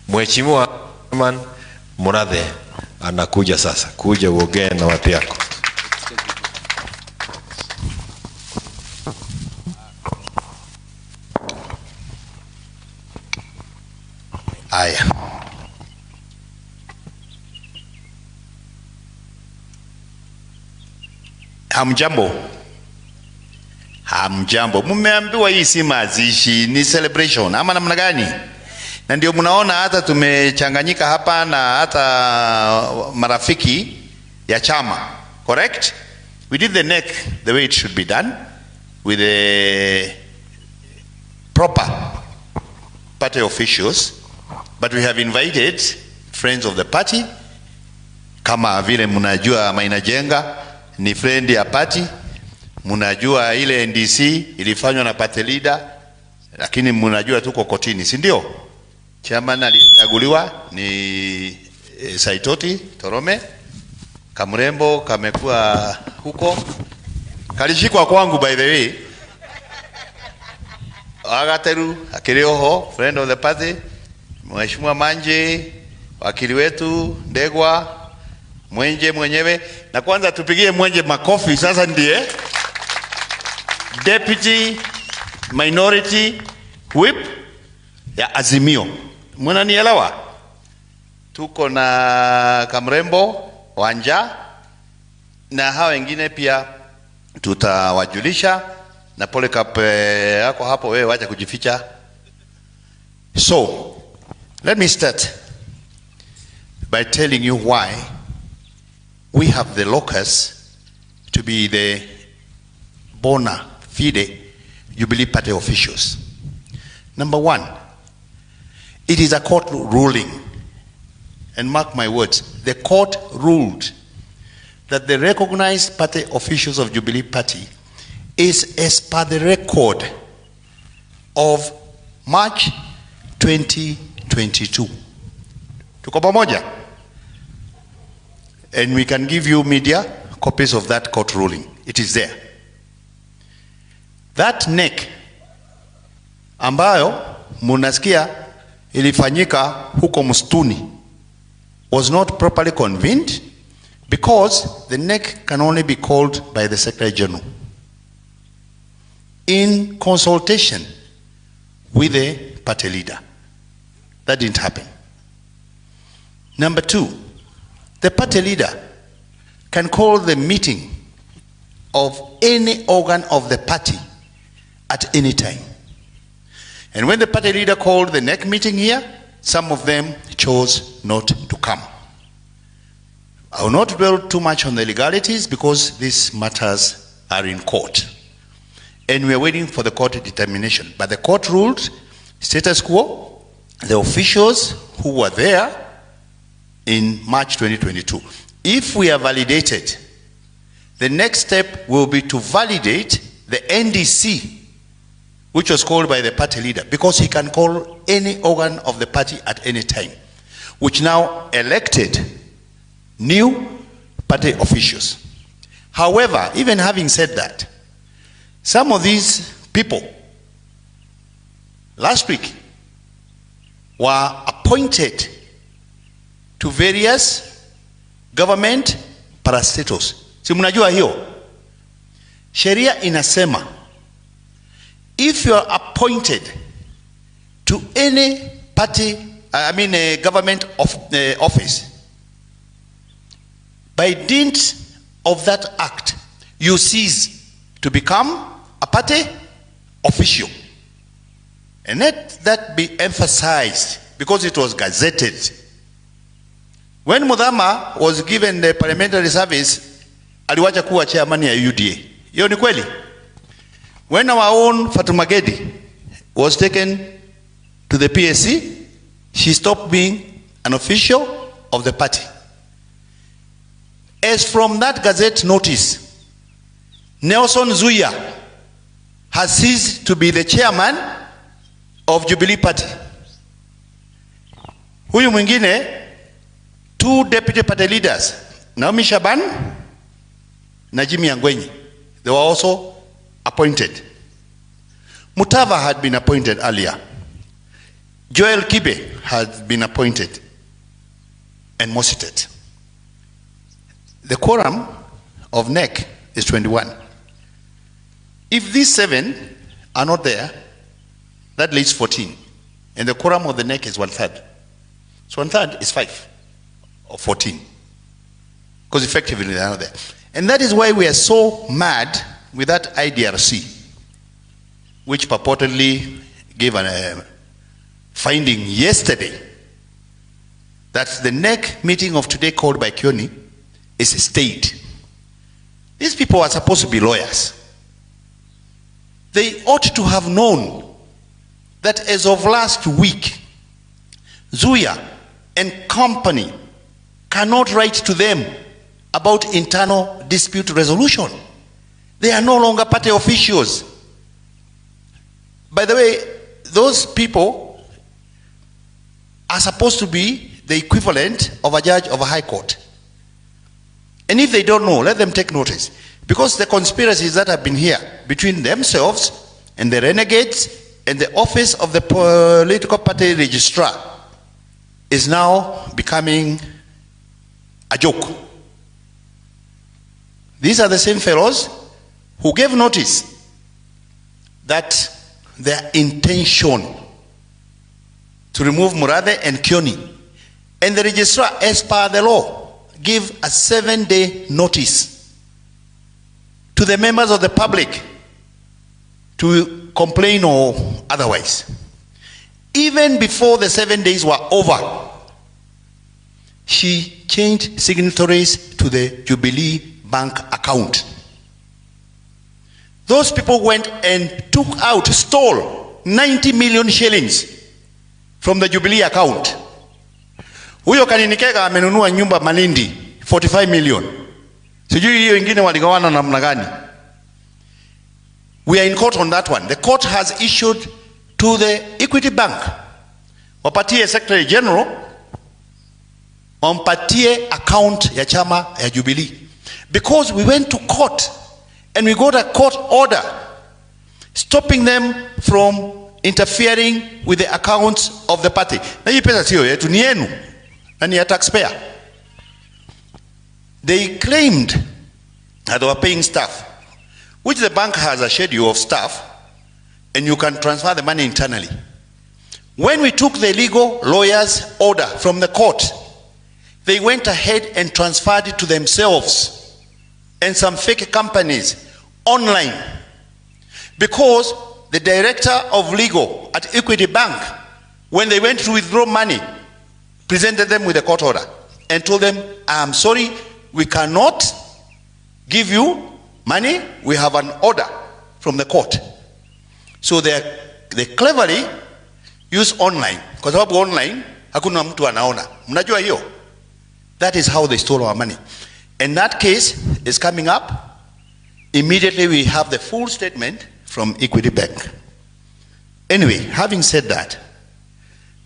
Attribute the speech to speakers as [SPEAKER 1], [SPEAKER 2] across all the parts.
[SPEAKER 1] Mheshimiwa Murathe anakuja sasa, kuja uongee na watu yako.
[SPEAKER 2] Aya. Hamjambo. Hamjambo. Mumeambiwa hii si mazishi, ni celebration ama namna gani? Na ndio mnaona hata tumechanganyika hapa na hata marafiki ya chama. Correct? We did the neck the way it should be done, with the proper party officials, but we have invited friends of the party. Kama vile mnajua Maina Jenga ni friend ya party, mnajua ile NDC ilifanywa na party leader, lakini mnajua tuko kotini, si ndio? Chairman alichaguliwa ni Saitoti Torome, Kamrembo kamekuwa huko, kalishikwa kwangu by the way. Agateru Akirioho, friend of the party, Mheshimiwa Manje, wakili wetu Ndegwa, Mwenje mwenyewe. Na kwanza tupigie Mwenje makofi. Sasa ndiye Deputy Minority Whip ya Azimio. Mnanielewa? Tuko na Kamrembo Wanja na hao wengine pia tutawajulisha, na Polycarp yako hapo, wewe wacha kujificha. So let me start by telling you why we have the locus to be the bona fide Jubilee Party officials. Number one, it is a court ruling, and mark my words, the court ruled that the recognized party officials of Jubilee Party is as per the record of March 2022. Tuko pamoja? And we can give you media copies of that court ruling. It is there. That neck ambayo munasikia ilifanyika huko mstuni was not properly convened, because the neck can only be called by the Secretary General in consultation with the party leader. That didn't happen. Number two, the party leader can call the meeting of any organ of the party at any time. And when the party leader called the next meeting here, some of them chose not to come. I will not dwell too much on the legalities, because these matters are in court, and we are waiting for the court determination. But the court ruled status quo. The officials who were there in March 2022, if we are validated, the next step will be to validate the NDC, which was called by the party leader, because he can call any organ of the party at any time, which now elected new party officials. However, even having said that, some of these people last week were appointed to various government parastatals. Si mnajua hiyo? Sheria inasema if you are appointed to any party, a government office, by dint of that act, you cease to become a party official. And let that be emphasized, because it was gazetted. When Mudhama was given the parliamentary service, aliwacha kuwa chairman ya UDA. Hiyo ni kweli? When our own Fatuma Gedi was taken to the PSC, she stopped being an official of the party. As from that gazette notice, Nelson Zuya has ceased to be the chairman of Jubilee Party. Huyu mwingine, two deputy party leaders, Naomi Shaban na Jimmy Angwenyi, they were also appointed. Mutava had been appointed earlier. Joel Kibe has been appointed and more seated. The quorum of NEC is 21. If these 7 are not there, that leaves 14. And the quorum of the NEC is 1/3. So 1/3 is 5 or 14. Because effectively they are not there. And that is why we are so mad with that IDRC, which purportedly gave a finding yesterday that the NEC meeting of today called by Kioni is stayed. These people are supposed to be lawyers. They ought to have known that as of last week, Zuya and company cannot write to them about internal dispute resolution. They are no longer party officials. By the way, those people are supposed to be the equivalent of a judge of a high court. And if they don't know, let them take notice. Because the conspiracies that have been here between themselves and the renegades and the office of the political party registrar is now becoming a joke. These are the same fellows who gave notice that their intention to remove Murathe and Kioni, and the registrar, as per the law, give a 7-day notice to the members of the public to complain or otherwise. Even before the 7 days were over, she changed signatories to the Jubilee bank account. Those people went and took out, stole 90 million shillings from the Jubilee account. Huyo Kaninikega amenunua nyumba Malindi 45 million. Sijui hiyo ingine waligawana namna gani. We are in court on that one. The court has issued to the Equity Bank, wapatie Secretary General, wampatie account ya chama ya Jubilee. Because we went to court and we got a court order stopping them from interfering with the accounts of the party. Na hii pesa sio yetu, ni yenu na ni ya taxpayer. They claimed that they were paying staff, which the bank has a schedule of staff, and you can transfer the money internally. When we took the legal lawyer's order from the court, they went ahead and transferred it to themselves and some fake companies online, because the director of legal at Equity Bank, when they went to withdraw money, presented them with a court order and told them, I'm sorry, we cannot give you money, we have an order from the court. So they cleverly use online, kwa sababu online hakuna mtu anaona. Mnajua hiyo? That is how they stole our money. And that case is coming up. Immediately we have the full statement from Equity Bank. Anyway, having said that,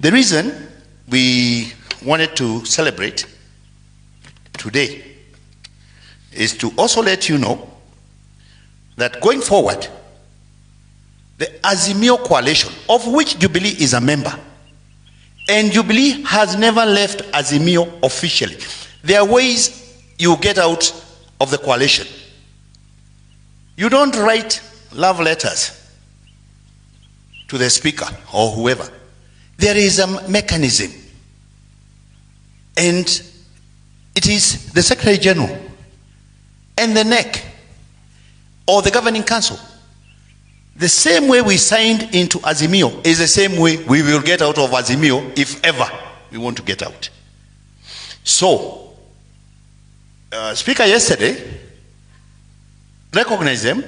[SPEAKER 2] the reason we wanted to celebrate today is to also let you know that going forward, the Azimio coalition, of which Jubilee is a member, and Jubilee has never left Azimio officially. There are ways you get out of the coalition. You don't write love letters to the speaker or whoever. There is a mechanism, and it is the Secretary General and the NEC or the Governing Council. The same way we signed into Azimio is the same way we will get out of Azimio if ever we want to get out. So, Speaker yesterday recognized them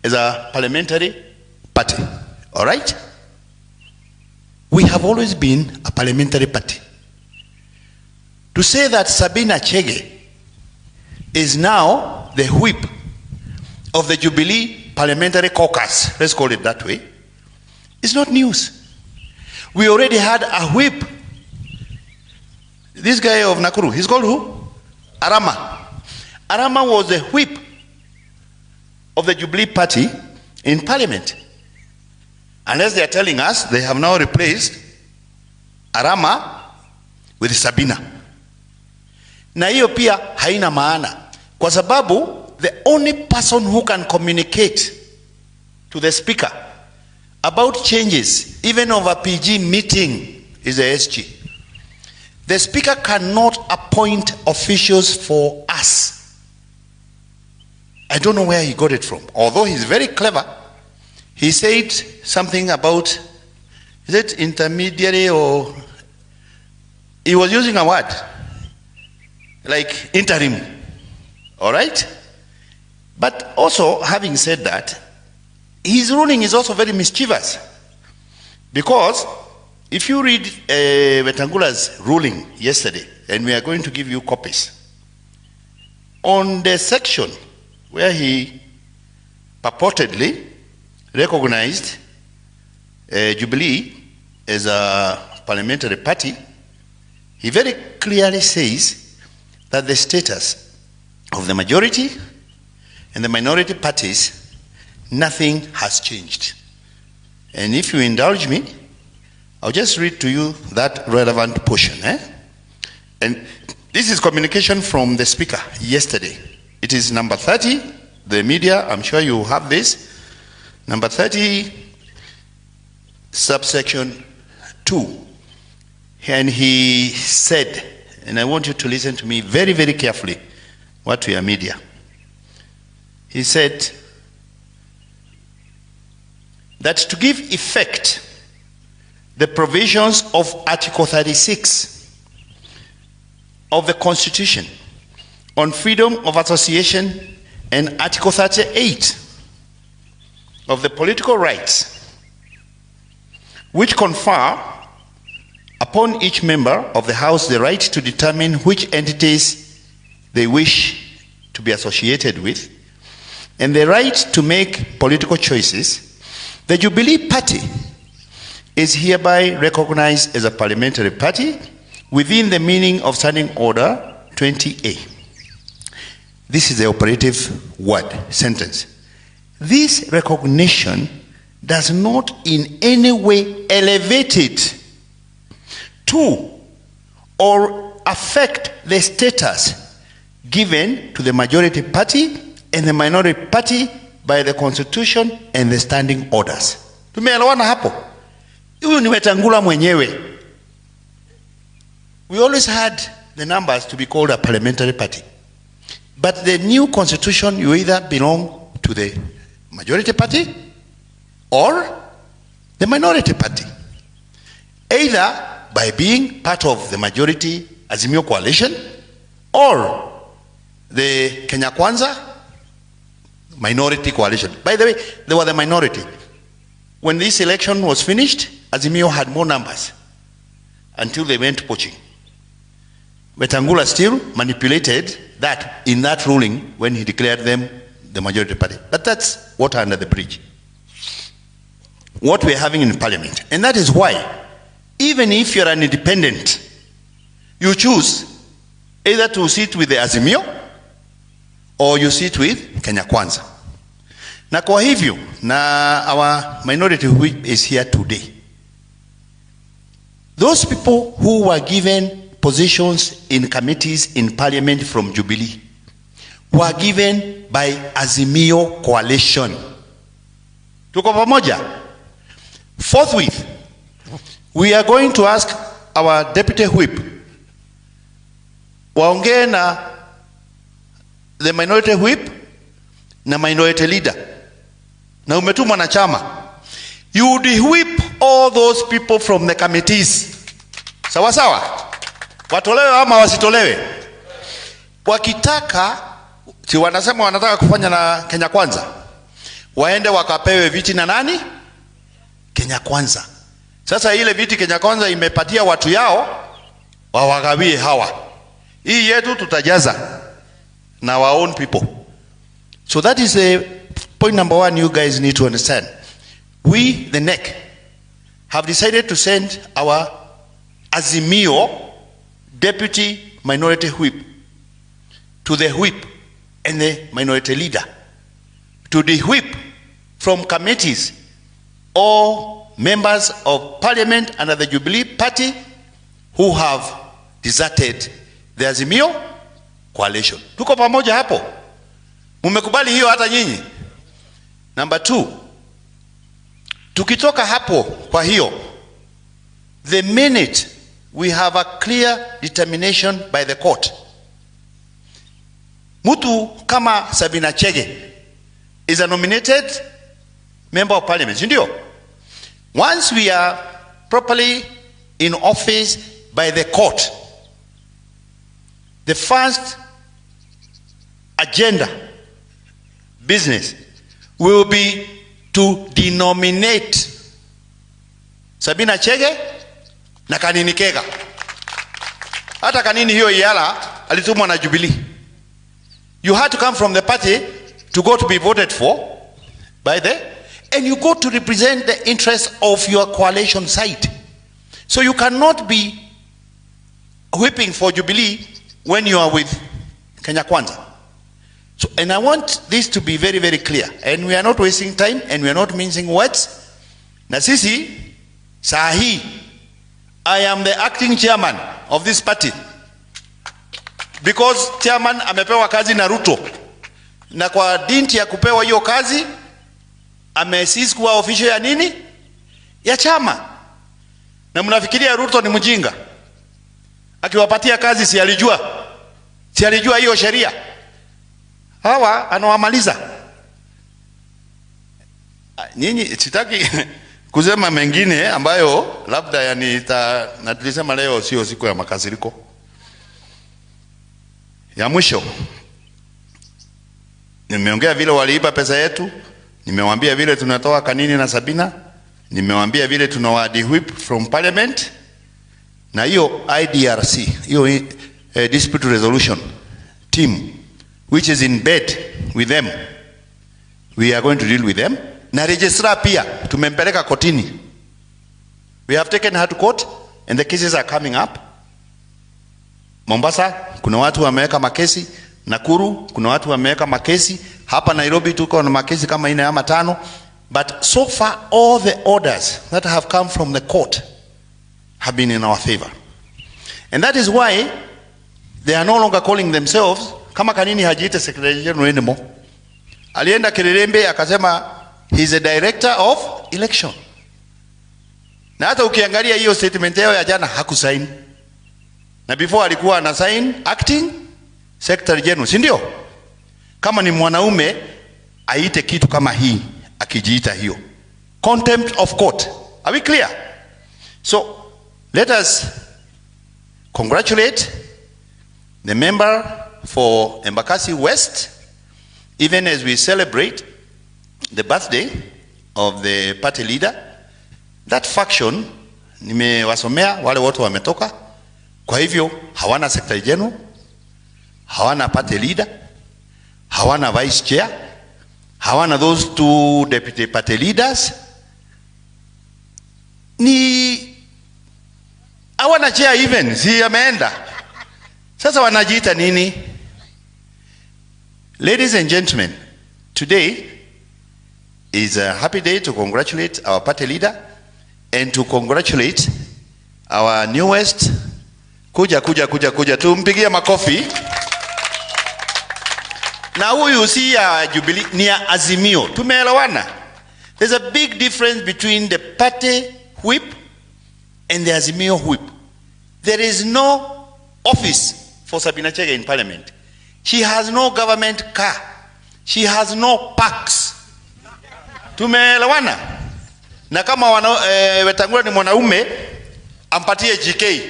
[SPEAKER 2] as a parliamentary party. All right? We have always been a parliamentary party. To say that Sabina Chege is now the whip of the Jubilee Parliamentary Caucus, let's call it that way, is not news. We already had a whip. This guy of Nakuru, he's called who? Arama. Arama was the whip of the Jubilee Party in Parliament. Unless they are telling us they have now replaced Arama with Sabina. Na hiyo pia haina maana, kwa sababu the only person who can communicate to the speaker about changes, even of a PG meeting, is the SG. The speaker cannot appoint officials for us. I don't know where he got it from. Although he's very clever, he said something about, is it intermediary, or he was using a word like interim. All right? But also, having said that, his ruling is also very mischievous. Because if you read Wetangula's ruling yesterday, and we are going to give you copies, on the section where he purportedly recognized Jubilee as a parliamentary party, he very clearly says that the status of the majority and the minority parties, nothing has changed. And if you indulge me, I'll just read to you that relevant portion. And this is communication from the speaker yesterday. It is number 30, the media, I'm sure you have this. Number 30, subsection 2. And he said, and I want you to listen to me very, very carefully, what we are media. He said that to give effect the provisions of Article 36 of the Constitution on freedom of association and Article 38 of the political rights, which confer upon each member of the House the right to determine which entities they wish to be associated with, and the right to make political choices, the Jubilee Party is hereby recognized as a parliamentary party within the meaning of Standing Order 20A. This is the operative word, sentence. This recognition does not in any way elevate it to or affect the status given to the majority party and the minority party by the Constitution and the standing orders. Tumeelewana hapo? Huyu ni Wetangula mwenyewe. We always had the numbers to be called a parliamentary party. But the new constitution, you either belong to the majority party or the minority party. Either by being part of the majority Azimio coalition or the Kenya Kwanza minority coalition. By the way, they were the minority. When this election was finished, Azimio had more numbers until they went poaching. Wetangula still manipulated that in that ruling when he declared them the majority party. But that's water under the bridge. What we're having in Parliament. And that is why, even if you're an independent, you choose either to sit with the Azimio or you sit with Kenya Kwanza. Na kwa hivyo, na our minority whip is here today. Those people who were given positions in committees in Parliament from Jubilee were given by Azimio coalition. Tuko pamoja? Forthwith, we are going to ask our deputy whip waongee na the minority whip na minority leader na umetumwa na chama. You would whip all those people from the committees. Sawa sawa? Watolewe ama wasitolewe? Wakitaka, si wanasema wanataka kufanya na Kenya Kwanza, waende wakapewe viti na nani? Kenya Kwanza. Sasa ile viti Kenya Kwanza imepatia watu yao, wawagawie hawa. Hii yetu tutajaza na our own people. So that is the point number one you guys need to understand. We, the NEC, have decided to send our Azimio deputy minority whip to the whip and the minority leader to the whip from committees or members of Parliament under the Jubilee Party who have deserted the Azimio coalition. Tuko pamoja hapo? Mumekubali hiyo hata nyinyi? Number 2, tukitoka hapo kwa hiyo, the minute we have a clear determination by the court, mtu kama Sabina Chege is a nominated member of parliament, ndio? Once we are properly in office by the court, the first agenda business will be to denominate Sabina Chege na Kanini Kega. Hata Kanini hiyo Iyala alitumwa na Jubilee. You had to come from the party to go to be voted for by the, and you go to represent the interests of your coalition side. So you cannot be whipping for Jubilee when you are with Kenya Kwanza. So, and I want this to be very, very clear. And we are not wasting time and we are not mincing words. Na sisi, sahi, I am the acting chairman of this party. Because chairman amepewa kazi na Ruto. Na kwa dinti ya kupewa hiyo kazi, amesisi kuwa official ya nini? Ya chama. Na mnafikiria Ruto ni mjinga? Akiwapatia kazi si alijua? Si alijua hiyo sheria? Hawa anawamaliza. Nyinyi sitaki kusema mengine ambayo labda yani na tulisema leo sio siku ya makasiriko. Ya mwisho, nimeongea vile waliiba pesa yetu, nimewaambia vile tunatoa Kanini na Sabina, nimewaambia vile tunawadi whip from parliament, na hiyo IDRC, hiyo dispute resolution team which is in bed with them, we are going to deal with them. Na registrar pia tumempeleka kotini. We have taken her to court and the cases are coming up. Mombasa kuna watu wameweka makesi, Nakuru kuna watu wameweka makesi, hapa Nairobi tuko na makesi kama 4 ama 5. But so far all the orders that have come from the court have been in our favor. And that is why they are no longer calling themselves, kama Kanini hajiita secretary general anymore. Alienda Kirerembe akasema he is a director of election. Na hata ukiangalia hiyo statement yao ya jana hakusaini. Na before alikuwa ana sign acting secretary general, si ndio? Kama ni mwanaume aite kitu kama hii akijiita hiyo. Contempt of court. Are we clear? So let us congratulate the member for Embakasi West, even as we celebrate the birthday of the party leader. That faction, nimewasomea wale wote wametoka. Kwa hivyo hawana secretary general, hawana party leader, hawana vice chair, hawana those 2 deputy party leaders, ni hawana chair even, si ameenda. Sasa wanajiita nini? Ladies and gentlemen, today is a happy day to congratulate our party leader and to congratulate our newest. Kuja tumpigie makofi. Na huyu si ya Jubilee, ni ya Azimio. Tumeelewana? There's a big difference between the party whip and the Azimio whip. There is no office for Sabina Chege in parliament. She has no government car. She has no parks. Tumeelewana? Na kama Wetangula ni mwanaume, ampatie GK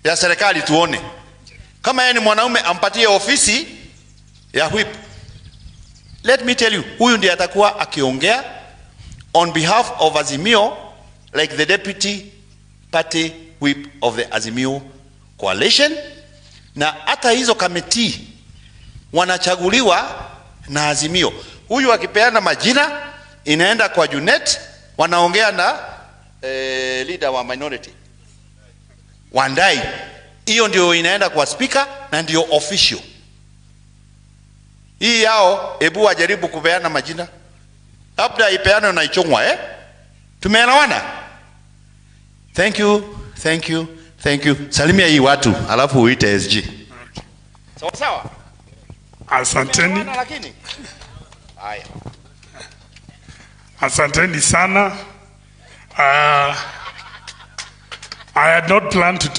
[SPEAKER 2] ya serikali tuone. Kama yeye ni mwanaume, ampatie ofisi ya whip. Let me tell you, huyu ndiye atakuwa akiongea on behalf of Azimio like the deputy party whip of the Azimio coalition. Na hata hizo committee wanachaguliwa na Azimio. Huyu akipeana majina inaenda kwa Junet, wanaongea na leader wa minority Wandai. Hiyo ndio inaenda kwa speaker na ndio official. Hii yao hebu wajaribu kupeana majina. Labda ipeane na ichongwa Tumeelewana? Thank you. Thank you. Salimia hii watu, alafu uite SG.
[SPEAKER 3] Sawa sawa.
[SPEAKER 4] Asanteni.
[SPEAKER 3] Haya.
[SPEAKER 4] Asanteni sana. I had not planned to talk.